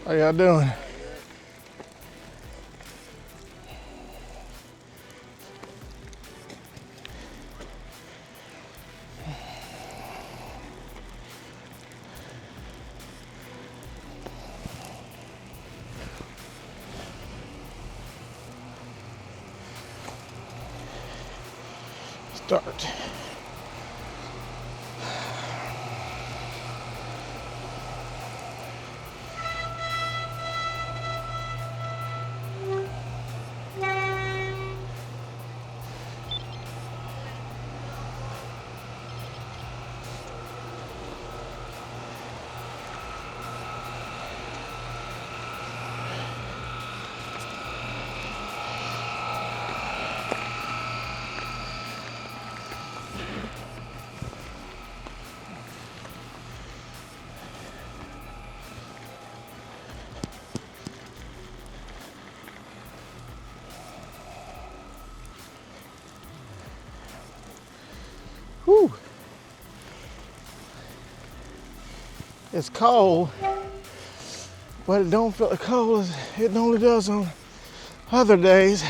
How y'all doing? Start. Whew. It's cold, but it don't feel as cold as it normally does on other days.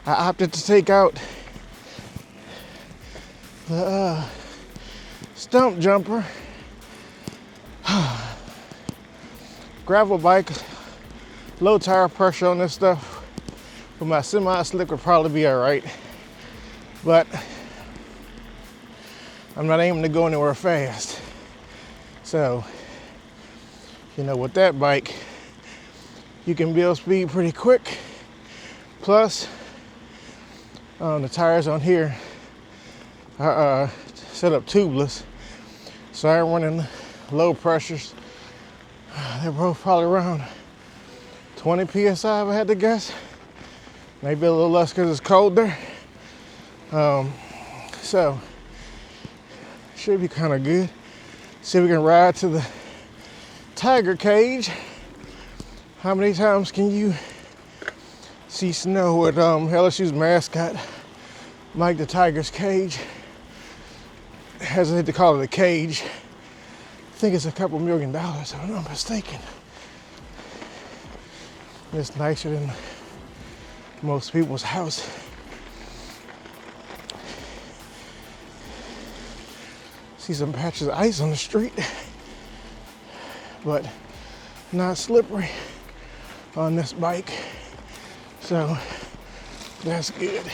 I opted to take out the stump jumper. Gravel bike, low tire pressure on this stuff. But my semi-slick would probably be all right. But I'm not aiming to go anywhere fast. So, you know, with that bike, you can build speed pretty quick. Plus, the tires on here are set up tubeless. So I'm running low pressures. They're both probably around 20 PSI if I had to guess. Maybe a little less because it's colder. So, should be kind of good. See if we can ride to the tiger cage. How many times can you see Snow with LSU's mascot, Mike the Tiger's cage? I hesitate to call it a cage. I think it's a couple $1 million, if I'm not mistaken. It's nicer than most people's house. See some patches of ice on the street, but not slippery on this bike. So that's good.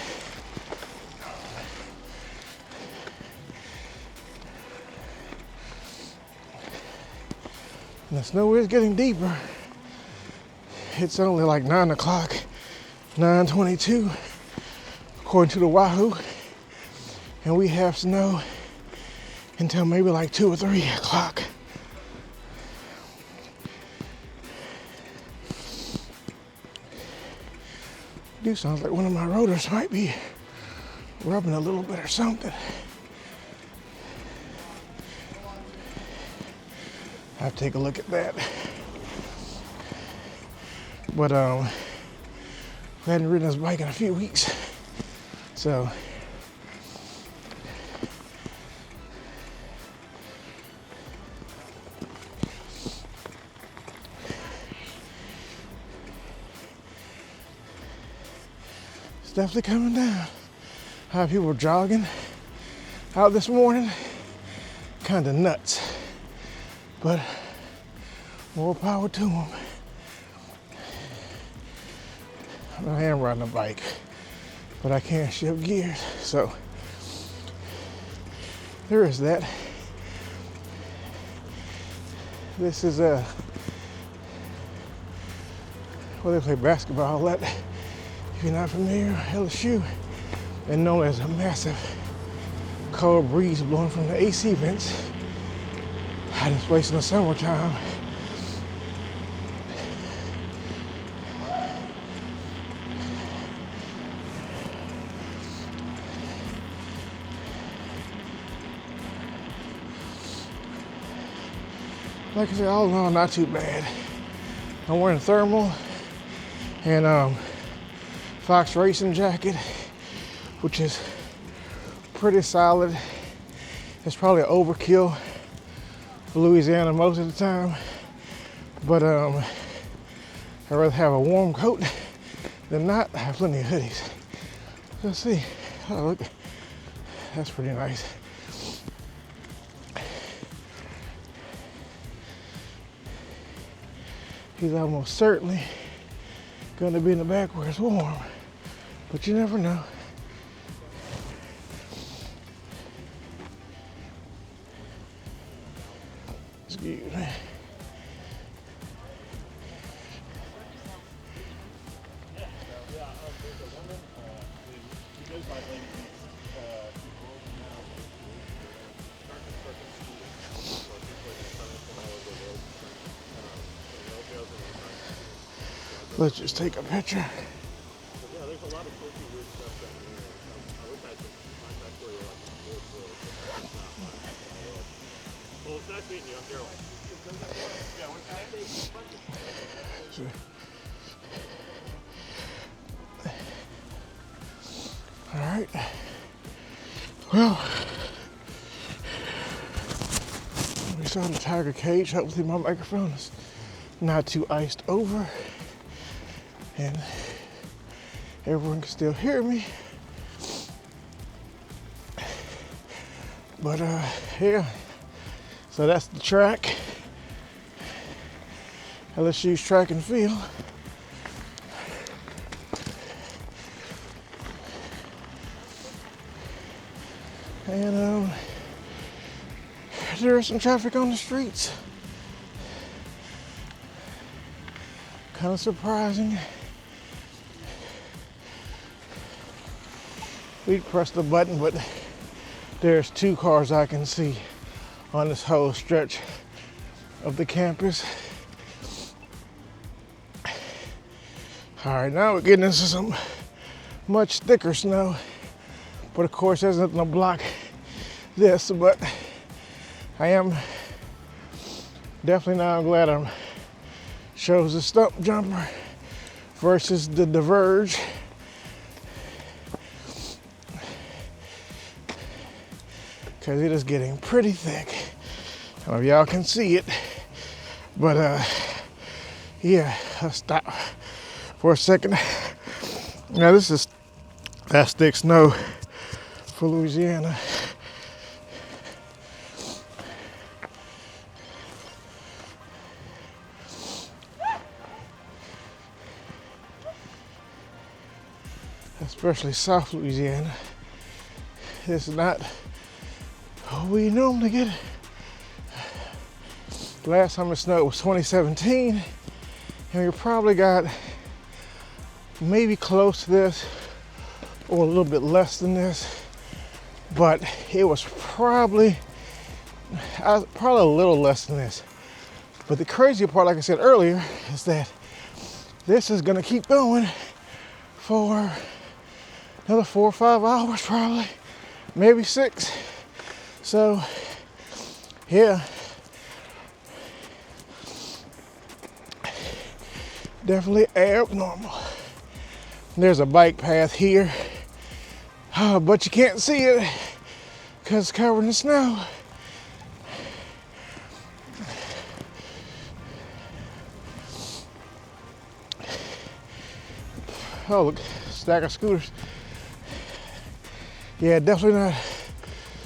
And the snow is getting deeper. It's only like 9 o'clock, 9:22, according to the Wahoo. And we have snow until maybe like 2 or 3 o'clock. It sounds like one of my rotors might be rubbing a little bit or something. I have to take a look at that. But I hadn't ridden this bike in a few weeks. So it's definitely coming down. I have people jogging out this morning. Kind of nuts. But more power to them. I am riding a bike, but I can't shift gears, so there is that. This is where they play basketball at. If you're not familiar, LSU, and known as a massive cold breeze blowing from the AC vents. Hot this place in the summertime. Like I said, all in all, not too bad. I'm wearing thermal and Fox racing jacket, which is pretty solid. It's probably overkill for Louisiana most of the time, But I'd rather have a warm coat than not. I have plenty of hoodies. Let's see. Oh, look. That's pretty nice. He's almost certainly going to be in the back where it's warm. But you never know. Excuse me. Let's just take a picture. All right. Well, we saw the tiger cage. Hopefully my microphone is not too iced over and everyone can still hear me. But yeah, so that's the track. LSU's track and field. And there's some traffic on the streets. Kind of surprising. We pressed the button, but there's 2 cars I can see on this whole stretch of the campus. All right, now we're getting into some much thicker snow. But of course, there's nothing to block this, but I am definitely now glad I chose the stump jumper versus the diverge. Because it is getting pretty thick. I don't know if y'all can see it, but yeah, I'll stop for a second. Now this is that thick snow for Louisiana. Especially South Louisiana. This is not what we normally get. Last time it snowed was 2017, and we probably got maybe close to this or a little bit less than this, but it was probably a little less than this. But the crazy part, like I said earlier, is that this is gonna keep going for another 4 or 5 hours probably, maybe 6. So yeah, definitely abnormal. There's a bike path here, but you can't see it because it's covered in snow. Oh, look, stack of scooters. Yeah, definitely not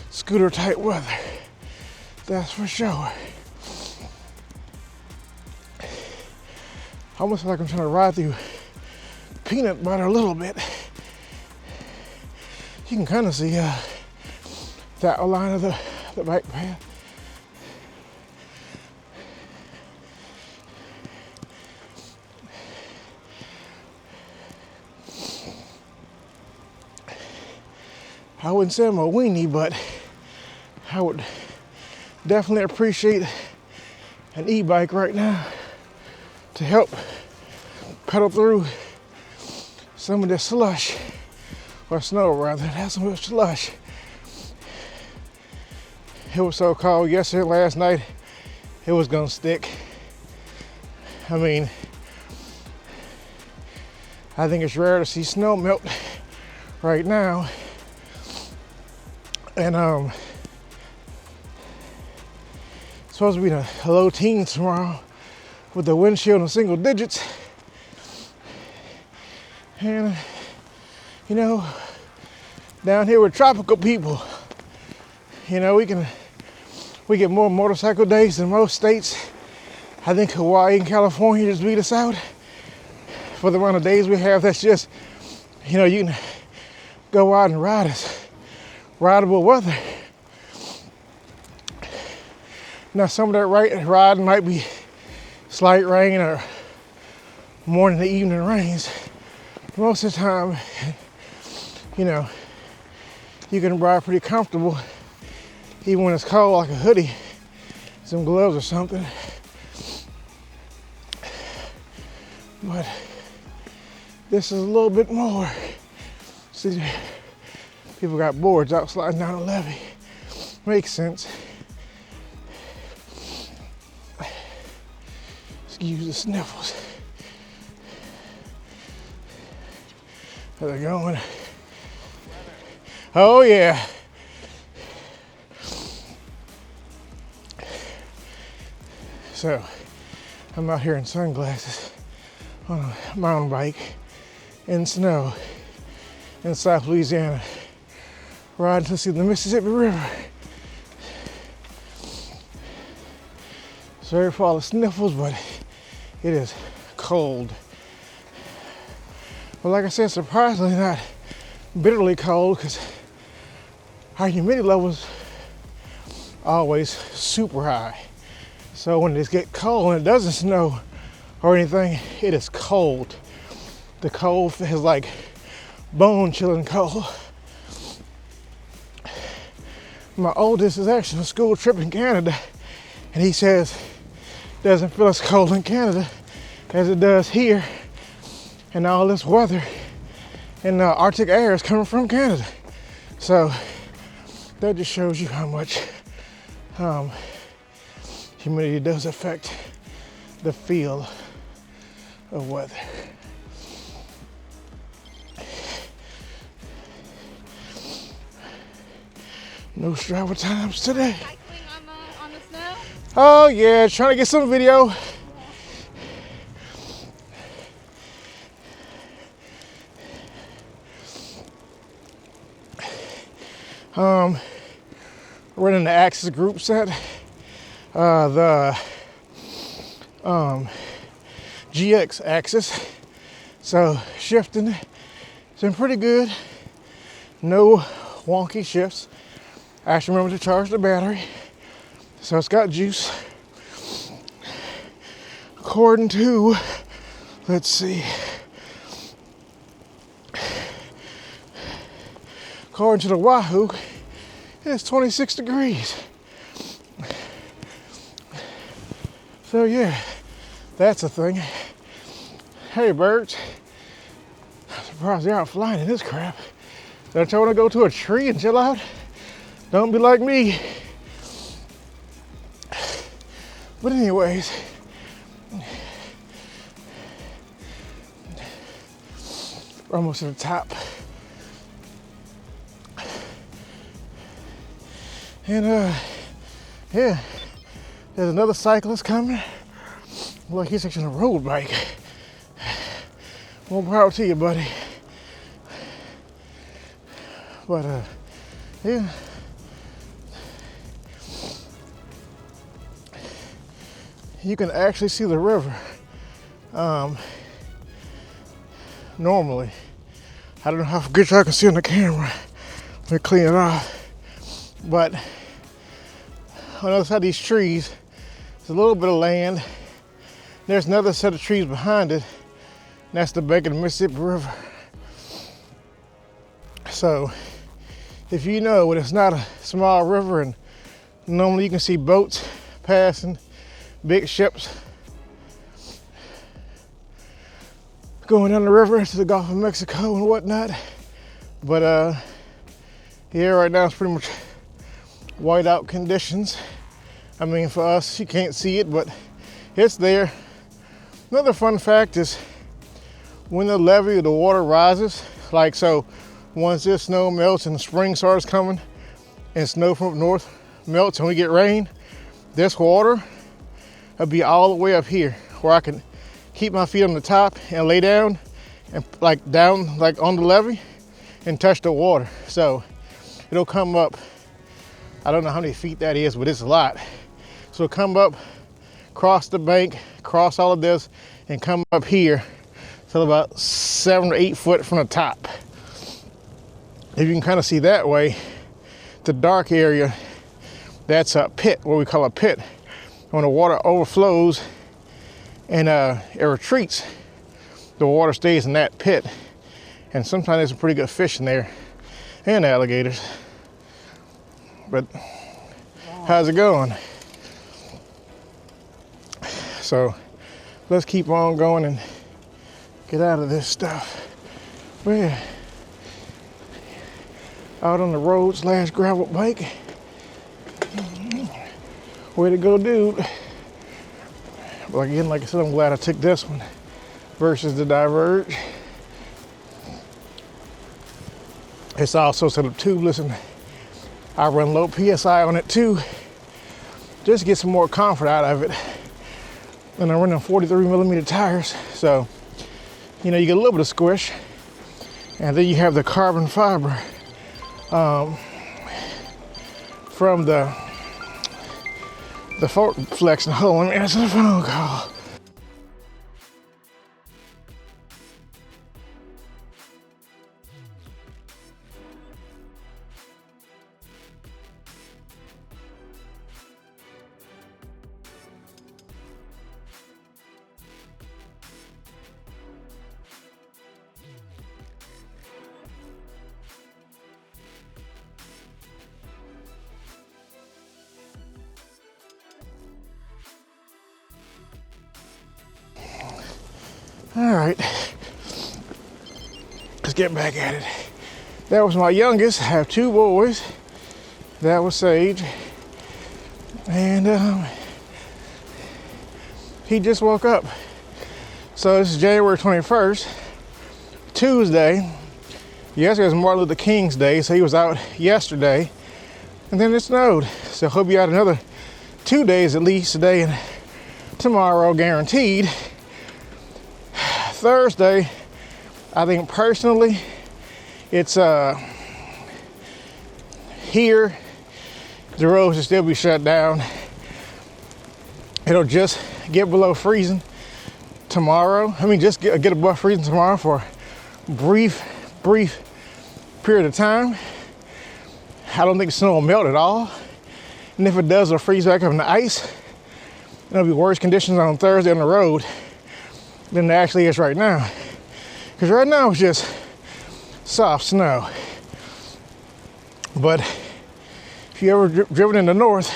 scooter type weather, that's for sure. Almost like I'm trying to ride through peanut butter a little bit. You can kind of see that outline of the bike path. I wouldn't say I'm a weenie, but I would definitely appreciate an e-bike right now to help pedal through some of this slush, or snow rather. That's some slush. It was so cold yesterday, last night, it was gonna stick. I mean, I think it's rare to see snow melt right now. And it's supposed to be in the low teens tomorrow, with the windshield in single digits. And, you know, down here with tropical people, you know, we get more motorcycle days than most states. I think Hawaii and California just beat us out for the amount of days we have. That's just, you know, you can go out and ride. It's rideable weather. Now some of that riding might be slight rain or morning to evening rains. Most of the time, you know, you can ride pretty comfortable even when it's cold, like a hoodie, some gloves or something. But this is a little bit more. See, people got boards out sliding down a levee. Makes sense. Excuse the sniffles. How's it going? Oh yeah. So, I'm out here in sunglasses on a mountain bike in snow in South Louisiana, riding to see the Mississippi River. Sorry for all the sniffles, but it is cold. But like I said, surprisingly not bitterly cold, because our humidity levels always super high. So when it gets cold and it doesn't snow or anything, it is cold. The cold is like bone chilling cold. My oldest is actually on a school trip in Canada, and he says it doesn't feel as cold in Canada as it does here. And all this weather and Arctic air is coming from Canada. So that just shows you how much humidity does affect the feel of weather. No travel times today. Cycling on the snow? Oh yeah, trying to get some video. Running the Axis group set, the GX axis. So shifting, it's been pretty good. No wonky shifts. I actually remember to charge the battery, so it's got juice. According to, let's see, according to the Wahoo, it's 26 degrees. So yeah, that's a thing. Hey birds, I'm surprised they aren't flying in this crap. Don't you want to go to a tree and chill out? Don't be like me. But anyways, we're almost to the top. And yeah, there's another cyclist coming. Look, he's actually on a road bike. More power to you, buddy. But yeah. You can actually see the river normally. I don't know how good y'all can see on the camera. Let me clean it off. But on the other side of these trees, there's a little bit of land. There's another set of trees behind it. And that's the bank of the Mississippi River. So if you know when it's not a small river, and normally you can see boats passing, big ships going down the river to the Gulf of Mexico and whatnot. But yeah, right now it's pretty much whiteout conditions. I mean, for us, you can't see it, but it's there. Another fun fact is when the levee of the water rises, like so, once this snow melts and the spring starts coming and snow from up north melts and we get rain, this water will be all the way up here where I can keep my feet on the top and lay down and down on the levee and touch the water. So it'll come up, I don't know how many feet that is, but it's a lot. So it'll come up, cross the bank, cross all of this, and come up here till about 7 or 8 foot from the top. If you can kind of see that way, the dark area, that's a pit, what we call a pit. When the water overflows and it retreats, the water stays in that pit. And sometimes there's some pretty good fish in there and alligators. But how's it going? So let's keep on going and get out of this stuff. We're out on the road / gravel bike. Way to go, dude. But again, like I said, I'm glad I took this one versus the Diverge. It's also set up tubeless, and I run low PSI on it too, just to get some more comfort out of it. And I'm running 43 millimeter tires, so you know, you get a little bit of squish, and then you have the carbon fiber from the fork flexion. Hold on, let me answer the phone call. All right, let's get back at it. That was my youngest. I have 2 boys. That was Sage. And he just woke up. So this is January 21st, Tuesday. Yesterday was Martin Luther King's Day, so he was out yesterday. And then it snowed. So he'll be out another 2 days at least, today and tomorrow, guaranteed. Thursday, I think personally, it's here, the roads will still be shut down. It'll just get below freezing tomorrow. I mean, just get above freezing tomorrow for a brief period of time. I don't think the snow will melt at all. And if it does, it'll freeze back up in the ice. It'll be worse conditions on Thursday on the road than it actually is right now. Because right now it's just soft snow. But if you ever driven in the north,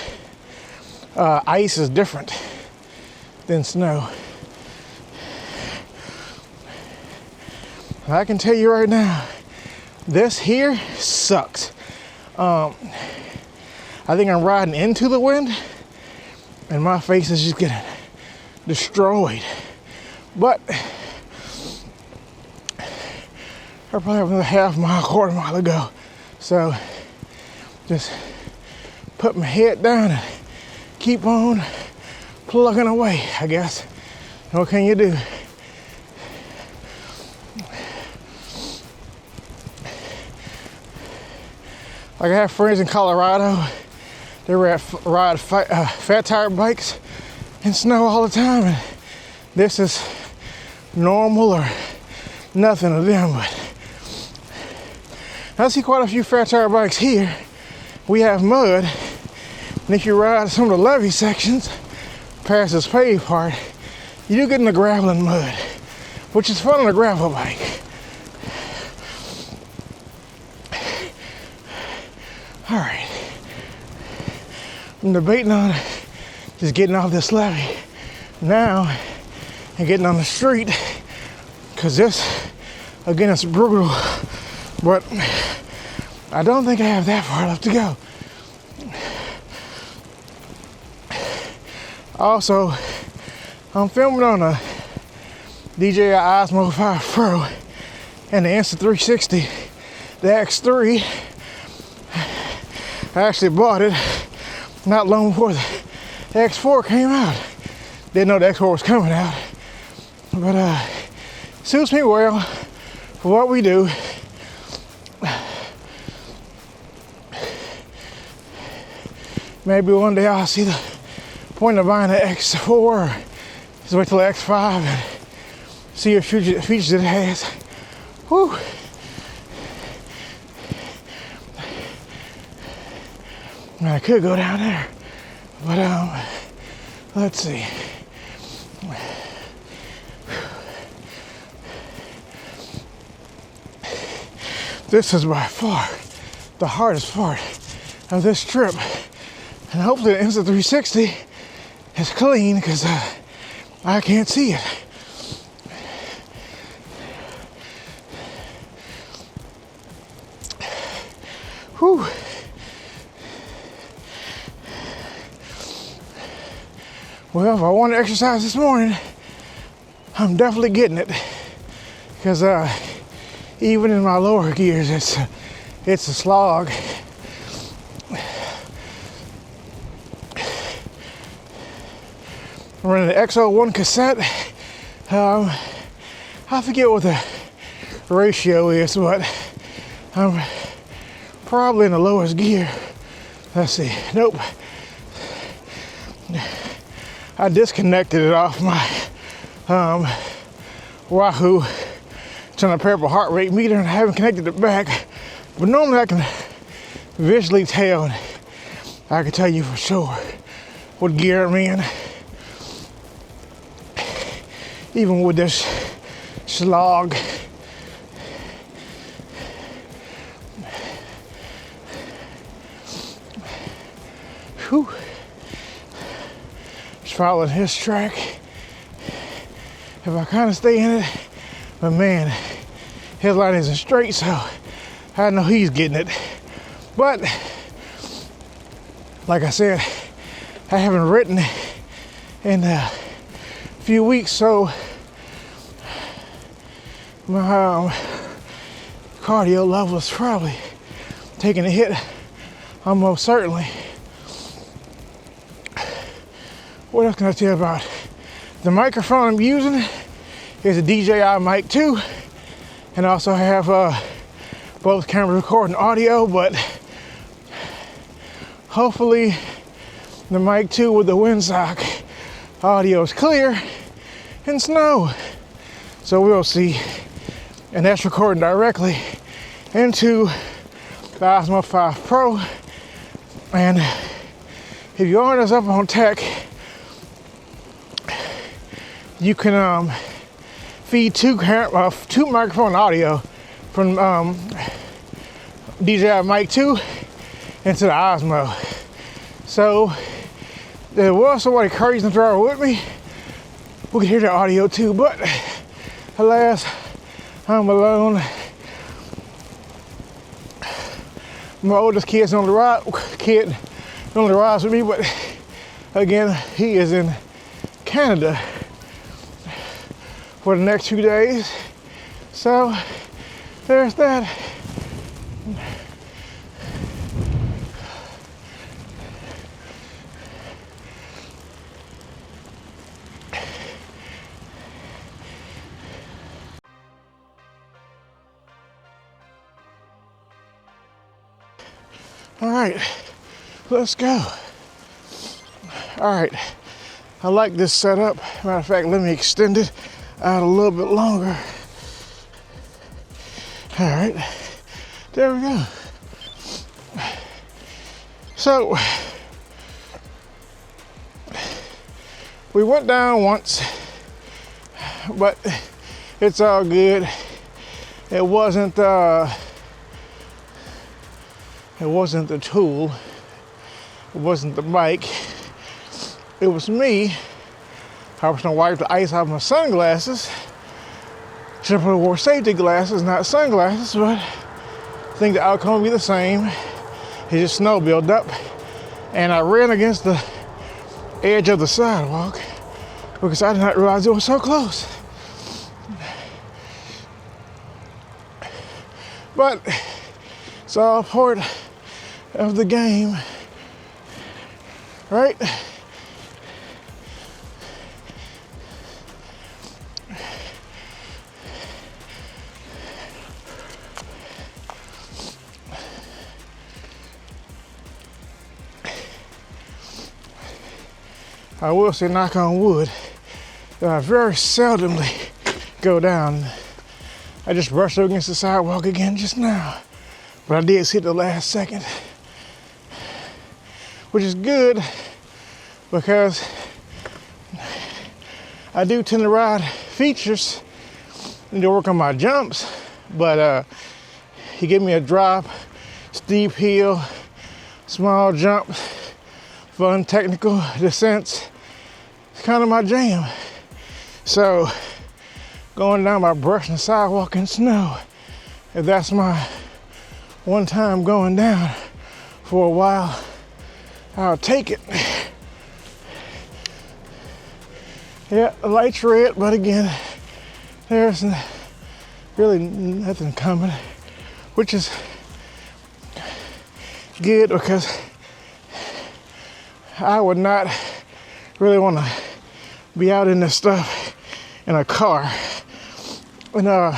ice is different than snow. And I can tell you right now, this here sucks. I think I'm riding into the wind and my face is just getting destroyed. But I probably have another half mile, quarter mile to go. So just put my head down and keep on plugging away, I guess. What can you do? Like, I have friends in Colorado. They ride fat tire bikes in snow all the time. And this is normal or nothing to them, but I see quite a few fat tire bikes here. We have mud, and if you ride some of the levee sections past this paved part, you do get in the gravel and mud, which is fun on a gravel bike. All right, I'm debating on just getting off this levee now and getting on the street, because this, again, it's brutal, but I don't think I have that far left to go. Also, I'm filming on a DJI Osmo 5 Pro and the Insta360, the X3. I actually bought it not long before the X4 came out. Didn't know the export was coming out. But suits me well for what we do. Maybe one day I'll see the point of buying the X4. Just wait till the X5 and see what features it has. Whew. I could go down there, but let's see. This is by far the hardest part of this trip, and hopefully the Insta360 is clean because I can't see it. Whew. Well, if I want to exercise this morning, I'm definitely getting it, because even in my lower gears, it's a slog. I'm running the XO1 cassette. I forget what the ratio is, but I'm probably in the lowest gear. Let's see. Nope. I disconnected it off my Wahoo. It's on a purple heart rate meter, and I haven't connected it back. But normally I can visually tell, and I can tell you for sure what gear I'm in. Even with this slog. Whew. Just following his track. If I kind of stay in it, but man, his line isn't straight, so I know he's getting it. But like I said, I haven't ridden in a few weeks, so my cardio level is probably taking a hit, almost certainly. What else can I tell you about? The microphone I'm using is a DJI Mic 2, and also have both cameras recording audio, but hopefully the Mic 2 with the windsock audio is clear in snow. So we'll see. And that's recording directly into the Osmo 5 Pro. And if you aren't as up on tech, you can feed two microphone audio from DJI Mic 2 into the Osmo. So there was somebody crazy in the driver with me. We could hear the audio too, but alas, I'm alone. My oldest kid only rides with me, but again, he is in Canada for the next 2 days. So there's that. All right, let's go. All right, I like this setup. Matter of fact, let me extend it out a little bit longer. All right, there we go. So we went down once, but it's all good. It wasn't the tool, it wasn't the bike, it was me. I was gonna wipe the ice off my sunglasses. Should have wore safety glasses, not sunglasses, but I think the outcome will be the same. It just snow built up, and I ran against the edge of the sidewalk because I did not realize it was so close. But it's all part of the game, right? I will say, knock on wood, that I very seldomly go down. I just brushed up against the sidewalk again just now, but I did see it the last second, which is good because I do tend to ride features and to work on my jumps, but he gave me a drop, steep hill, small jump, fun technical descents. It's kind of my jam. So going down by brushing the sidewalk in snow, if that's my one time going down for a while, I'll take it. Yeah, the light's red, but again, there's really nothing coming, which is good because I would not really want to be out in this stuff in a car. And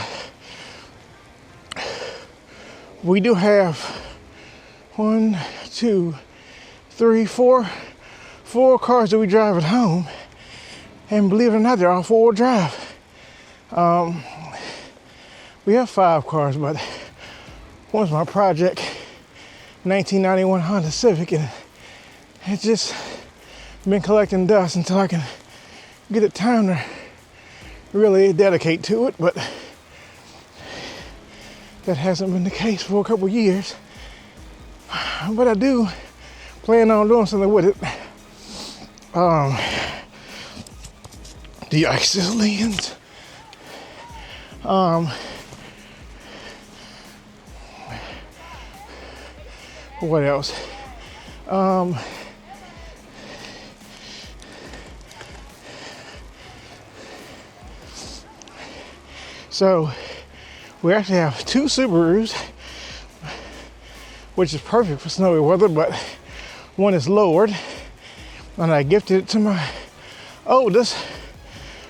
we do have 1, 2, 3, 4 cars that we drive at home, and believe it or not, they're all 4-wheel drive. We have 5 cars, but one's my project, 1991 Honda Civic, and it's just been collecting dust until I can get it time to really dedicate to it, but that hasn't been the case for a couple years. But I do plan on doing something with it. De-ice this lens. What else? So we actually have 2 Subarus, which is perfect for snowy weather, but one is lowered, and I gifted it to my oldest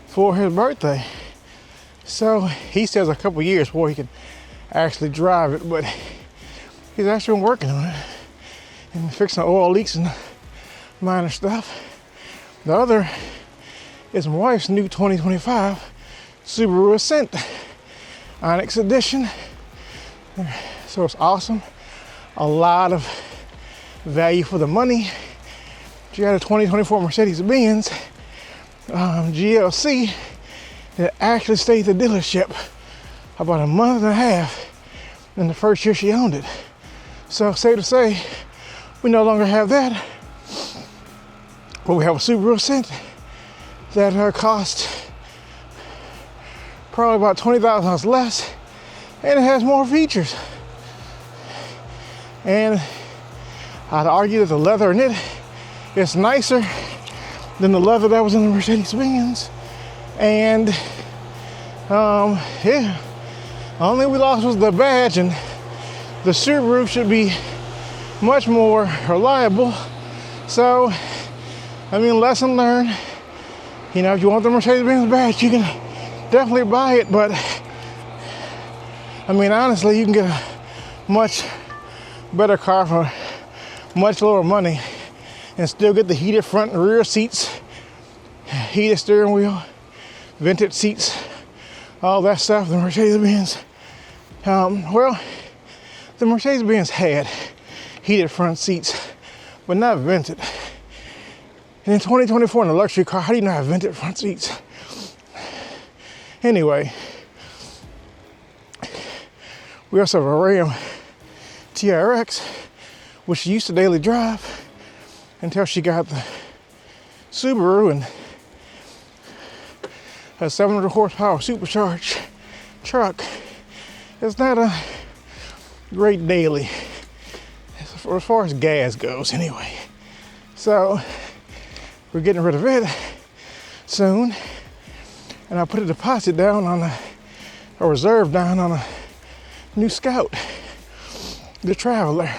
for his birthday. So he says a couple years before he can actually drive it, but he's actually been working on it and fixing the oil leaks and minor stuff. The other is my wife's new 2025 Subaru Ascent Onyx Edition. So it's awesome. A lot of value for the money. She got a 2024 Mercedes-Benz GLC that actually stayed at the dealership about a month and a half in the first year she owned it. So safe to say, we no longer have that, but we have a Subaru Ascent that cost probably about $20,000 less, and it has more features. And I'd argue that the leather in it is nicer than the leather that was in the Mercedes-Benz. And yeah, the only thing we lost was the badge, and the Subaru should be much more reliable. So, I mean, lesson learned. You know, if you want the Mercedes-Benz badge, you can definitely buy it, but I mean, honestly, you can get a much better car for much lower money and still get the heated front and rear seats, heated steering wheel, vented seats, all that stuff. The Mercedes-Benz, well, the Mercedes-Benz had heated front seats, but not vented. And in 2024 in a luxury car, how do you not have vented front seats? Anyway, we also have a Ram TRX, which she used to daily drive until she got the Subaru, and a 700 horsepower supercharged truck. It's not a great daily as far as gas goes anyway. So we're getting rid of it soon. And I put a deposit down on a reserve down on a new Scout, the Traveler.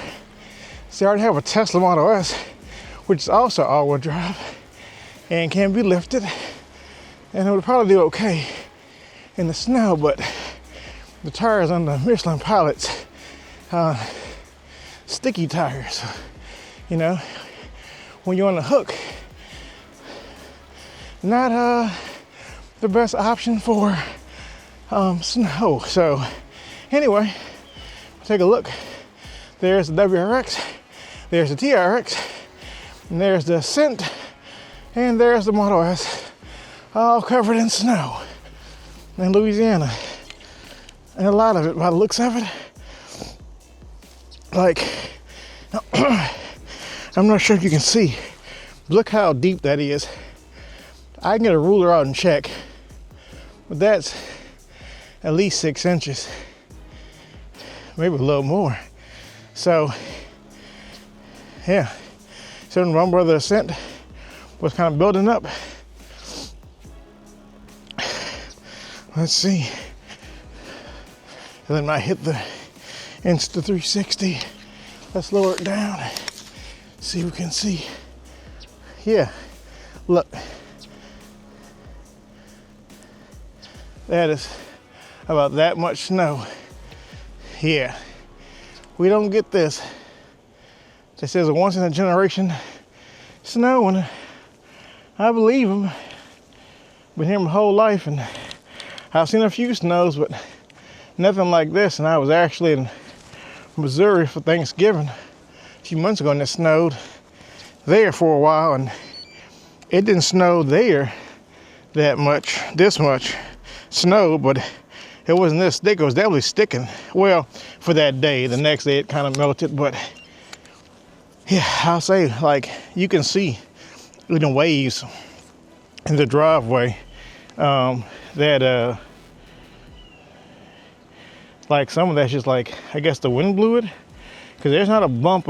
See, I already have a Tesla Model S, which is also all-wheel drive and can be lifted. And it would probably do okay in the snow, but the tires on the Michelin Pilot's sticky tires. You know, when you're on the hook, not the best option for snow. So anyway, take a look. There's the WRX, there's the TRX, and there's the Ascent, and there's the Model S, all covered in snow in Louisiana. And a lot of it, by the looks of it, like, I'm not sure if you can see. Look how deep that is. I can get a ruler out and check, but that's at least 6 inches, maybe a little more. So, yeah. So when my brother Ascent was kind of building up, let's see. And then I hit the Insta 360. Let's lower it down. See if we can see. Yeah, look. That is about that much snow. Yeah, we don't get this. This is a once in a generation snow, and I believe them. Been here my whole life, and I've seen a few snows, but nothing like this. And I was actually in Missouri for Thanksgiving a few months ago, and it snowed there for a while, and it didn't snow there that much, this much snow, but it wasn't this thick. It was definitely sticking. Well, for that day. The next day it kind of melted, but yeah, I'll say, like, you can see little waves in the driveway that like some of that's just like, I guess the wind blew it, because there's not a bump